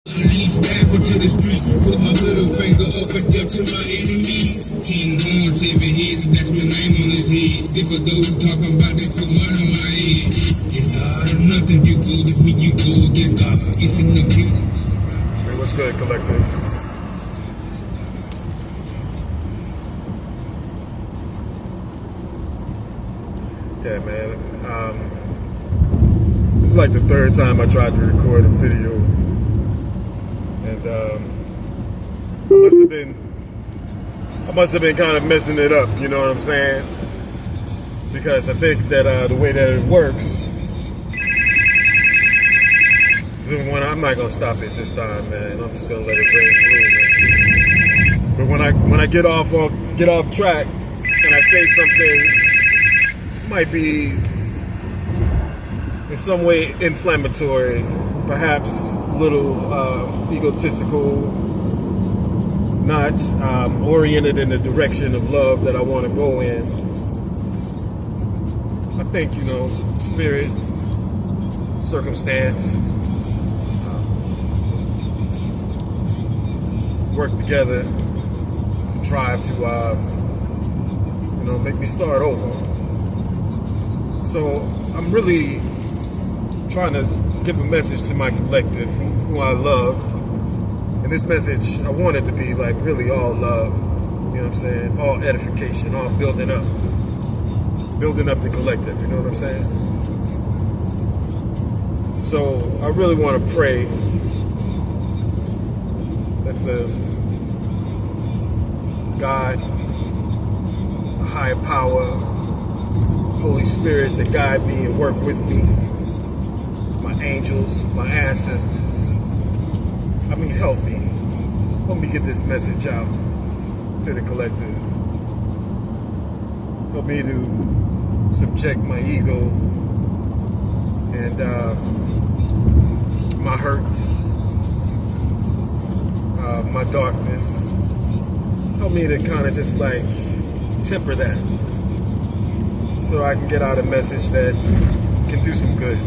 Leave staffing to the streets, put my middle finger up and up to my enemies. 10 horns, 7 heads, that's my name on his head. If for those talking about this, put money on my head. It's God or nothing, you go with me, you go against God. It's in the kid. Hey, what's good, collective? Yeah, man. It's like the third time I tried to record a video. And I must have been kind of messing it up, you know what I'm saying? Because I think that the way that it works, so I'm not gonna stop it this time, man. I'm just gonna let it ring through. But when I get off track and I say something might be in some way inflammatory, perhaps a little egotistical, not oriented in the direction of love that I want to go in. I think, spirit, circumstance, work together, strive to, make me start over. So I'm really trying to give a message to my collective, who I love. And this message, I want it to be like really all love, you know what I'm saying? All edification, all building up the collective, you know what I'm saying? So I really want to pray that the God, a higher power, Holy Spirits that guide me and work with me, my angels, my ancestors, help me. Help me get this message out to the collective. Help me to subject my ego and my hurt, my darkness. Help me to kind of just like temper that so I can get out a message that can do some good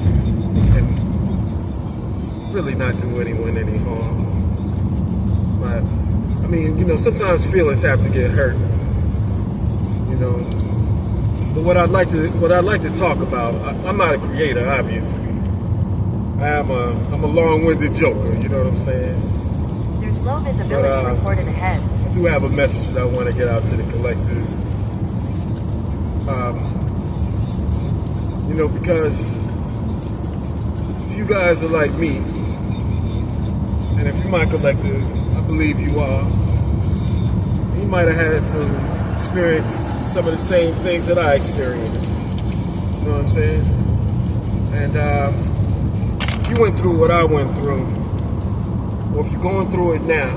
and really not do anyone any harm. But sometimes feelings have to get hurt, But what I'd like to talk about, I'm not a creator, obviously. I'm a long-winded joker, you know what I'm saying? There's low visibility reported ahead. I do have a message that I want to get out to the collective. Because if you guys are like me, and if you're my collective, I believe you are, you might have had experience some of the same things that I experienced. You know what I'm saying? And if you went through what I went through, or if you're going through it now,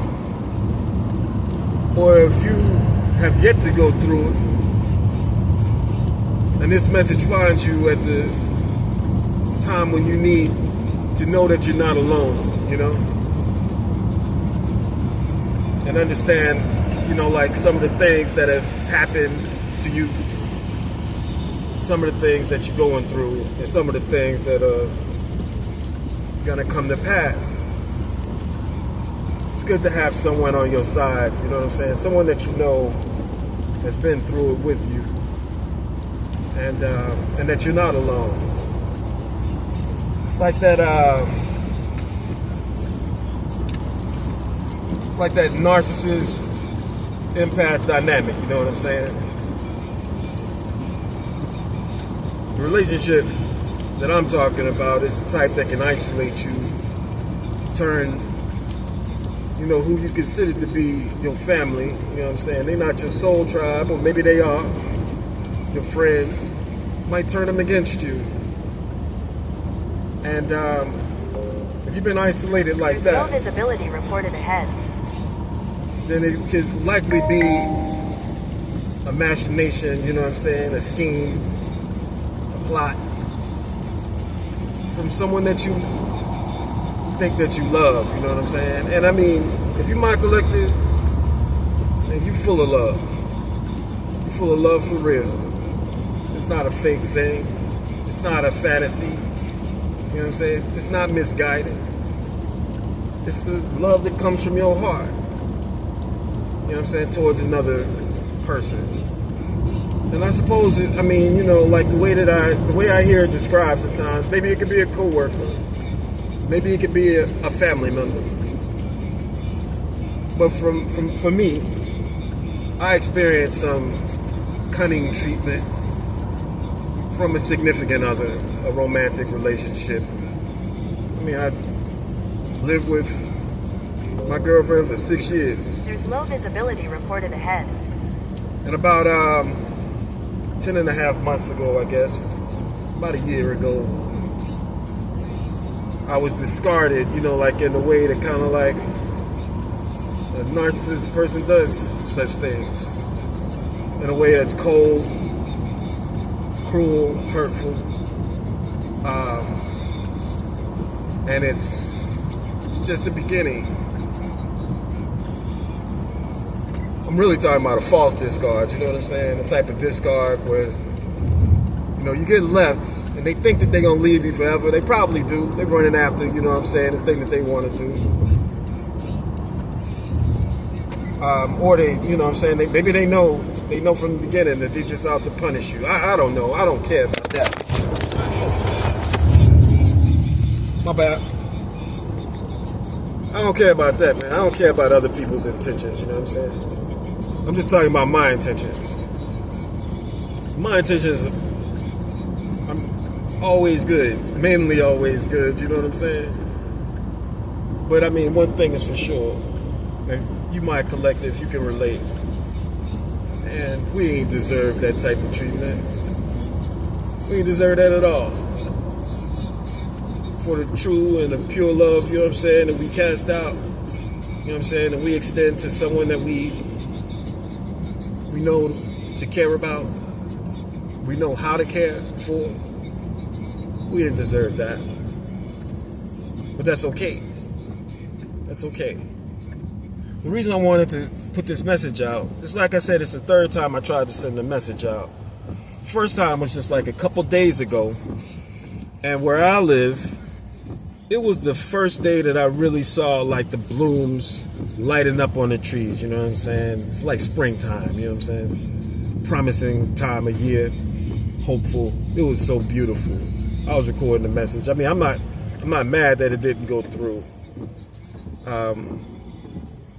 or if you have yet to go through it, and this message finds you at the time when you need to know that you're not alone, and understand, like some of the things that have happened to you, some of the things that you're going through, and some of the things that are gonna come to pass. It's good to have someone on your side, you know what I'm saying? Someone that you know has been through it with you, and that you're not alone. It's like that. It's like that narcissist empath dynamic. You know what I'm saying? The relationship that I'm talking about is the type that can isolate you, turn, who you consider to be your family. You know what I'm saying? They're not your soul tribe, or maybe they are. Your friends might turn them against you. And if you've been isolated like There's that, low visibility reported ahead. then it could likely be a machination, you know what I'm saying, a scheme, a plot from someone that you think that you love, you know what I'm saying? And if you're my collective, then you full of love. You're full of love for real. It's not a fake thing. It's not a fantasy. You know what I'm saying? It's not misguided. It's the love that comes from your heart. You know what I'm saying? Towards another person. And I suppose like the way I hear it described sometimes, maybe it could be a coworker. Maybe it could be a family member. But for me, I experienced some cunning treatment from a significant other, a romantic relationship. I mean, I lived with my girlfriend for 6 years. There's low visibility reported ahead. And about 10 and a half months ago, I guess, about a year ago, I was discarded, like in a way that kind of like a narcissistic person does such things. In a way that's cold, cruel, hurtful. And it's just the beginning. I'm really talking about a false discard, you know what I'm saying? The type of discard where, you get left and they think that they're going to leave you forever. They probably do. They're running after, the thing that they want to do. Or they, maybe they know from the beginning that they're just out to punish you. I don't know. I don't care about that. My bad. I don't care about that, man. I don't care about other people's intentions, you know what I'm saying? I'm just talking about my intentions. My intentions are always good, mainly always good, you know what I'm saying? But I mean, one thing is for sure, and you my collective, you can relate. And we ain't deserve that type of treatment. We ain't deserve that at all. For the true and the pure love, you know what I'm saying, that we cast out, you know what I'm saying, and we extend to someone that we know to care about, we know how to care for. We didn't deserve that. But that's okay. That's okay. The reason I wanted to put this message out, it's like I said, it's the third time I tried to send a message out. The first time was just like a couple days ago, and where I live, it was the first day that I really saw like the blooms lighting up on the trees, you know what I'm saying? It's like springtime, you know what I'm saying? Promising time of year, hopeful. It was so beautiful. I was recording the message. I mean, I'm not mad that it didn't go through.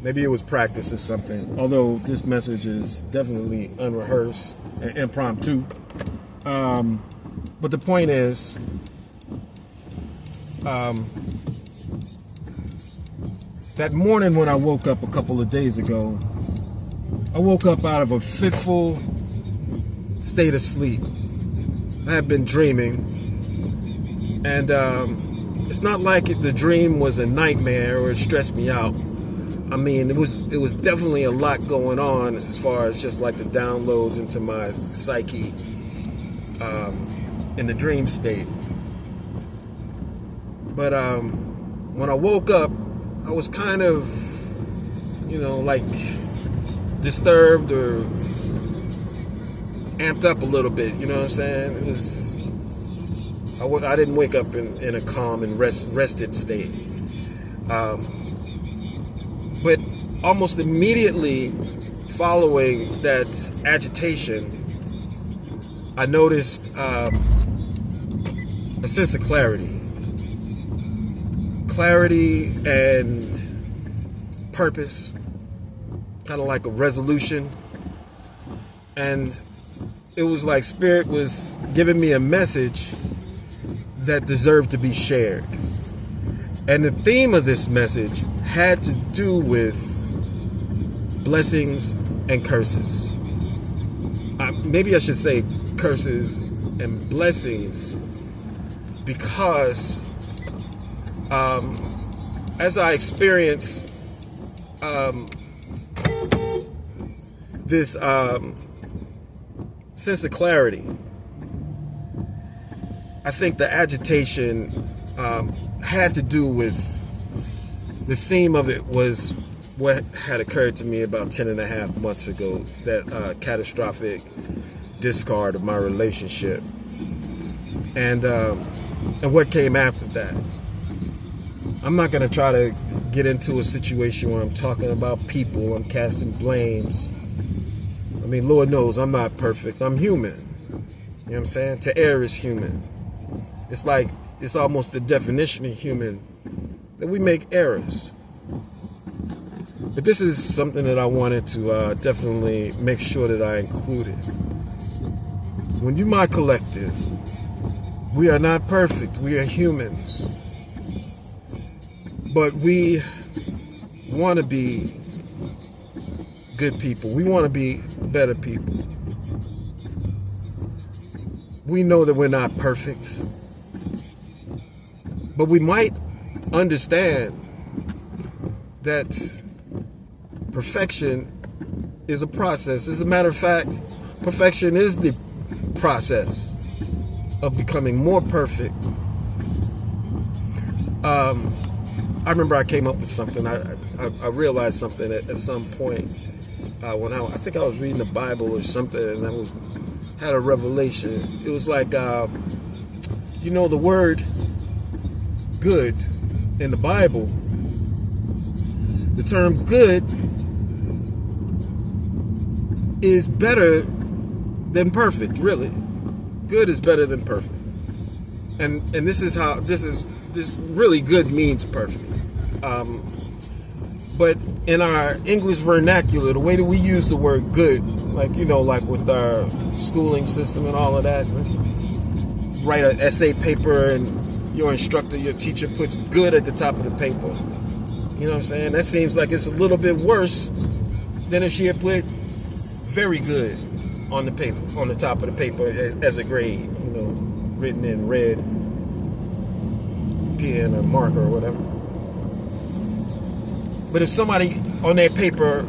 Maybe it was practice or something. Although this message is definitely unrehearsed and impromptu. But the point is, that morning when I woke up a couple of days ago, I woke up out of a fitful state of sleep. I had been dreaming, and it's not like the dream was a nightmare or it stressed me out. I mean, it was definitely a lot going on as far as just like the downloads into my psyche in the dream state. But when I woke up, I was kind of, like disturbed or amped up a little bit. You know what I'm saying? It was. I didn't wake up in a calm and rested state. But almost immediately following that agitation, I noticed a sense of clarity. Clarity and purpose, kind of like a resolution. And it was like Spirit was giving me a message that deserved to be shared. And the theme of this message had to do with blessings and curses. Maybe I should say curses and blessings, because as I experience this sense of clarity, I think the agitation had to do with the theme of it was what had occurred to me about 10 and a half months ago, that catastrophic discard of my relationship, and what came after that. I'm not going to try to get into a situation where I'm talking about people, I'm casting blames. I mean, Lord knows I'm not perfect. I'm human. You know what I'm saying? To err is human. It's like, it's almost the definition of human that we make errors. But this is something that I wanted to definitely make sure that I included. When you my collective, we are not perfect. We are humans. But we want to be good people. We want to be better people. We know that we're not perfect. But we might understand that perfection is a process. As a matter of fact, perfection is the process of becoming more perfect. I remember I came up with something. I realized something at some point when I think I was reading the Bible or something, and I had a revelation. It was like, the word good in the Bible, the term good is better than perfect, really. Good is better than perfect. And this really good means perfect. But in our English vernacular, the way that we use the word good, like with our schooling system and all of that, write an essay paper and your teacher puts good at the top of the paper. You know what I'm saying? That seems like it's a little bit worse than if she had put very good on the paper, on the top of the paper as a grade, written in red pen or marker or whatever. But if somebody on that paper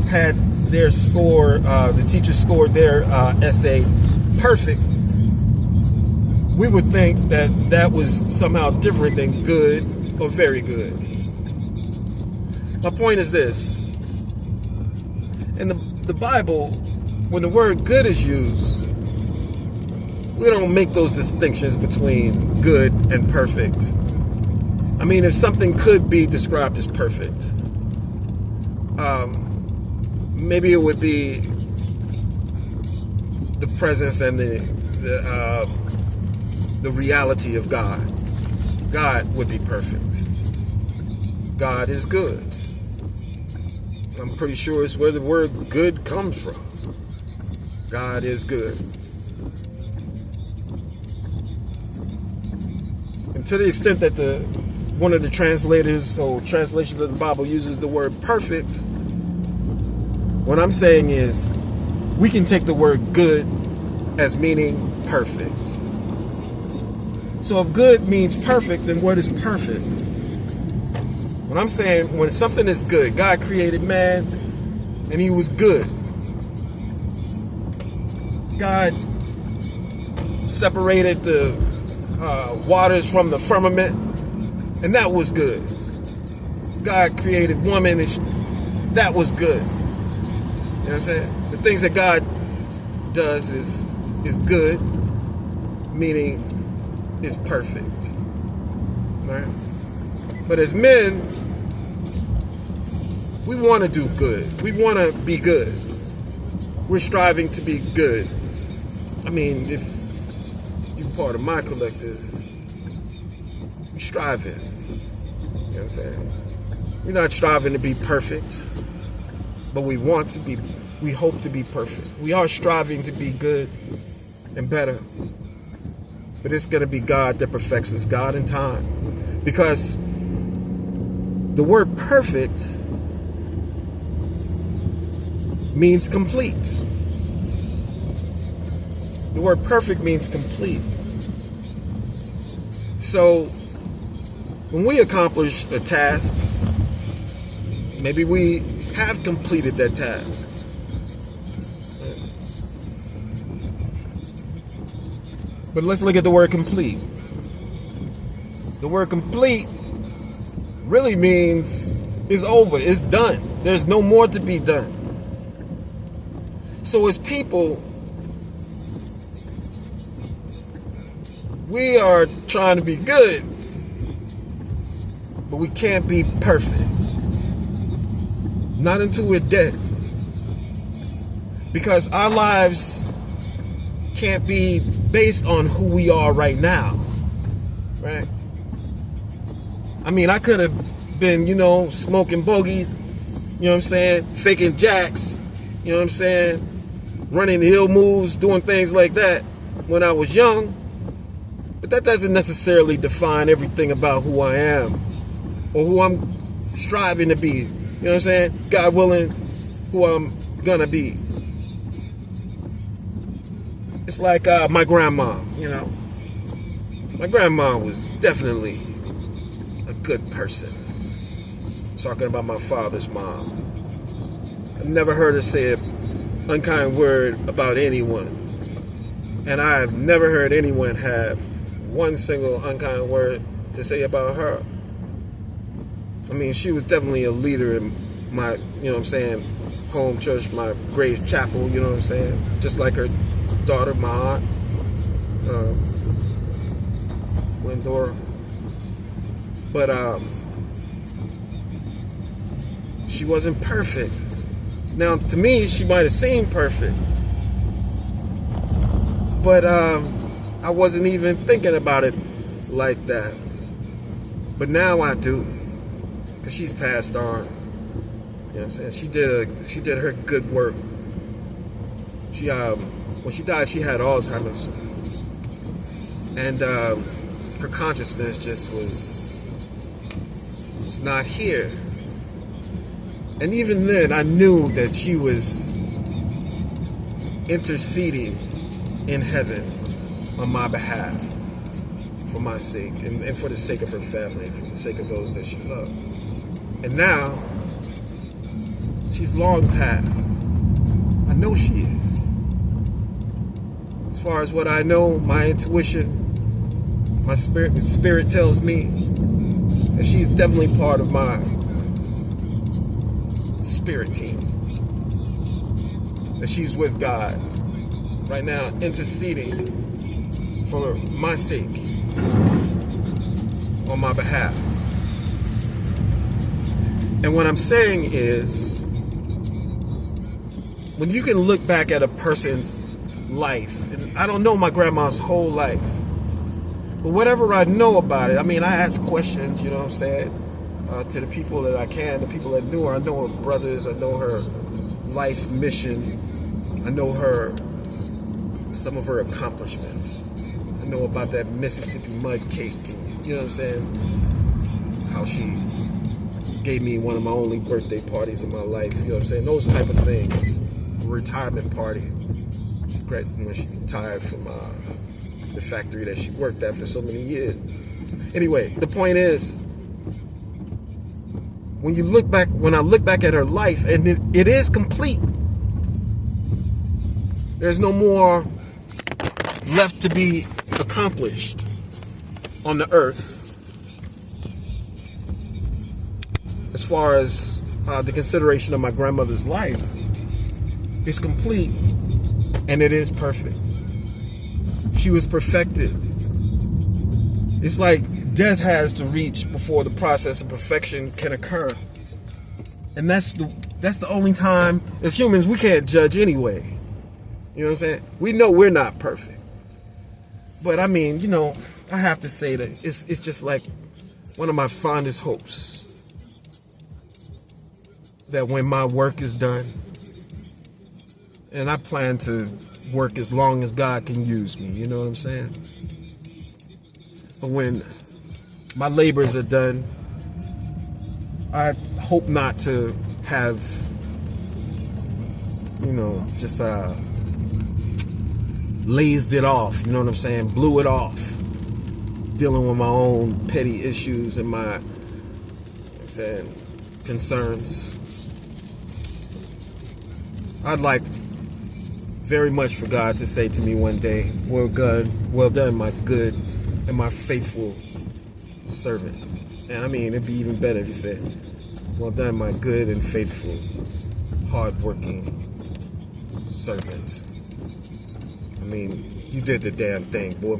had their score, the teacher scored their essay perfect, we would think that was somehow different than good or very good. My point is this. In the Bible, when the word good is used, we don't make those distinctions between good and perfect. I mean, if something could be described as perfect, maybe it would be the presence and the reality of God. God would be perfect. God is good. I'm pretty sure it's where the word good comes from. God is good. And to the extent that one of the translators or translations of the Bible uses the word perfect, what I'm saying is we can take the word good as meaning perfect. So if good means perfect, then what is perfect? What I'm saying, when something is good, God created man and he was good. God separated the waters from the firmament, and that was good. God created woman, and that was good. You know what I'm saying? The things that God does is good, meaning is perfect. Right? But as men, we want to do good. We want to be good. We're striving to be good. I mean, if you're part of my collective, we're striving. You know what I'm saying? We're not striving to be perfect, but we hope to be perfect. We are striving to be good and better. But it's going to be God that perfects us, God in time. Because the word perfect means complete. The word perfect means complete. So when we accomplish a task, maybe we have completed that task. But let's look at the word complete. The word complete really means it's over, it's done. There's no more to be done. So as people, we are trying to be good, but we can't be perfect. Not until we're dead. Because our lives can't be based on who we are right now. Right? I mean, I could have been, smoking bogeys, faking jacks, running hill moves, doing things like that when I was young. But that doesn't necessarily define everything about who I am or who I'm striving to be. God willing, who I'm gonna be. It's like my grandma, My grandma was definitely a good person. Talking about my father's mom. I've never heard her say an unkind word about anyone. And I have never heard anyone have one single unkind word to say about her. I mean, she was definitely a leader in my, home church, my Grace Chapel, just like her daughter, my aunt, Glendora. But she wasn't perfect. Now, to me, she might have seemed perfect. But I wasn't even thinking about it like that. But now I do. Because she's passed on. You know what I'm saying? She did her good work. She when she died, she had Alzheimer's. And her consciousness just was not here. And even then, I knew that she was interceding in heaven on my behalf, for my sake, and for the sake of her family, for the sake of those that she loved. And now, she's long past. I know she is. As far as what I know, my intuition, my spirit tells me that she's definitely part of my spirit team. That she's with God right now, interceding for my sake, on my behalf. And what I'm saying is, when you can look back at a person's life, and I don't know my grandma's whole life, but whatever I know about it, I mean, I ask questions, you know what I'm saying, to the people that I can, the people that knew her. I know her brothers, I know her life mission, I know some of her accomplishments. I know about that Mississippi mud cake, and, you know what I'm saying, how she gave me one of my only birthday parties in my life, you know what I'm saying, those type of things. A retirement party, when she retired from the factory that she worked at for so many years. Anyway, the point is, when I look back at her life, and it is complete. There's no more left to be accomplished on the earth as far as the consideration of my grandmother's life. It's complete, and it is perfect. She was perfected. It's like death has to reach before the process of perfection can occur. And that's the only time, as humans, we can't judge anyway. You know what I'm saying? We know we're not perfect. But I mean, I have to say that it's just like one of my fondest hopes that when my work is done, and I plan to work as long as God can use me, you know what I'm saying? But when my labors are done, I hope not to have, just lazed it off, you know what I'm saying? Blew it off. Dealing with my own petty issues and my, concerns. I'd like very much for God to say to me one day, well done, my good and my faithful servant. And I mean, it'd be even better if he said, well done, my good and faithful, hardworking servant. I mean, you did the damn thing, boy.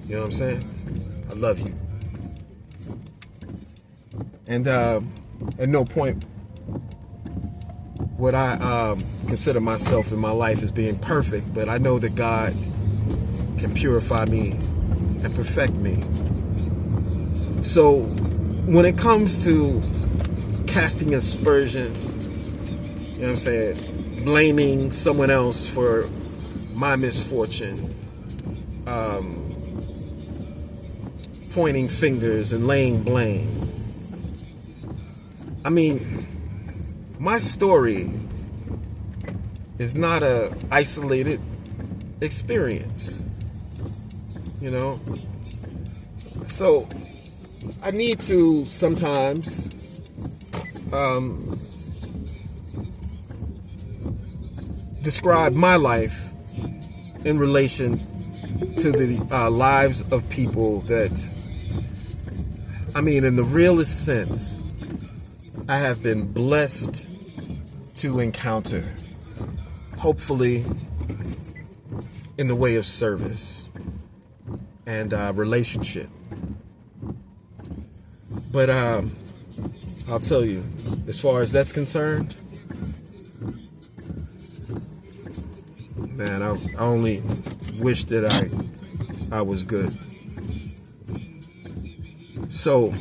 You know what I'm saying? I love you. And at no point would I consider myself in my life as being perfect, but I know that God can purify me and perfect me. So when it comes to casting aspersions, you know what I'm saying, blaming someone else for my misfortune, pointing fingers and laying blame. I mean, my story is not a isolated experience, you know? So I need to sometimes describe my life in relation to the lives of people that, I mean, in the realest sense, I have been blessed to encounter, hopefully in the way of service and relationship. But I'll tell you, as far as that's concerned, man, I only wish that I was good. So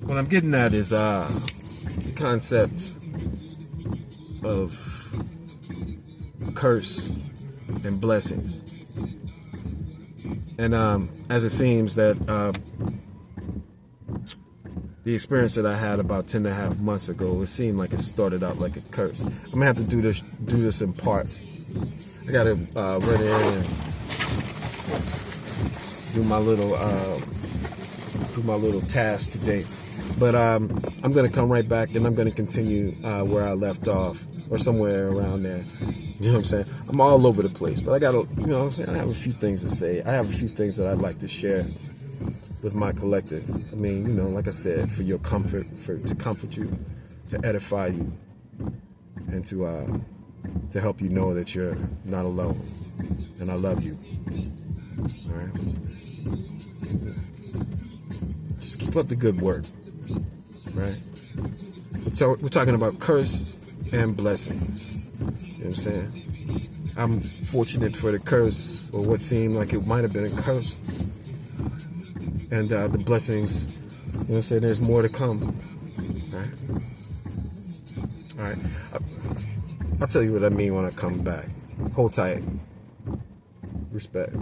what I'm getting at is the concept of curse and blessings. And as it seems that the experience that I had about 10.5 months ago, it seemed like it started out like a curse. I'm gonna have to do this in parts. I gotta run in and do my little task today. But I'm gonna come right back and I'm gonna continue where I left off, or somewhere around there. You know what I'm saying? I'm all over the place, but I gotta, you know what I'm saying? I have a few things to say. I have a few things that I'd like to share with my collective. I mean, you know, like I said, for your comfort, to comfort you, to edify you, and to help you know that you're not alone, and I love you. All right. Just keep up the good work. Right? We're talking about curse and blessings. You know what I'm saying? I'm fortunate for the curse, or what seemed like it might have been a curse. And the blessings, you know what I'm saying, there's more to come. All right. I'll tell you what I mean when I come back. Hold tight. Respect.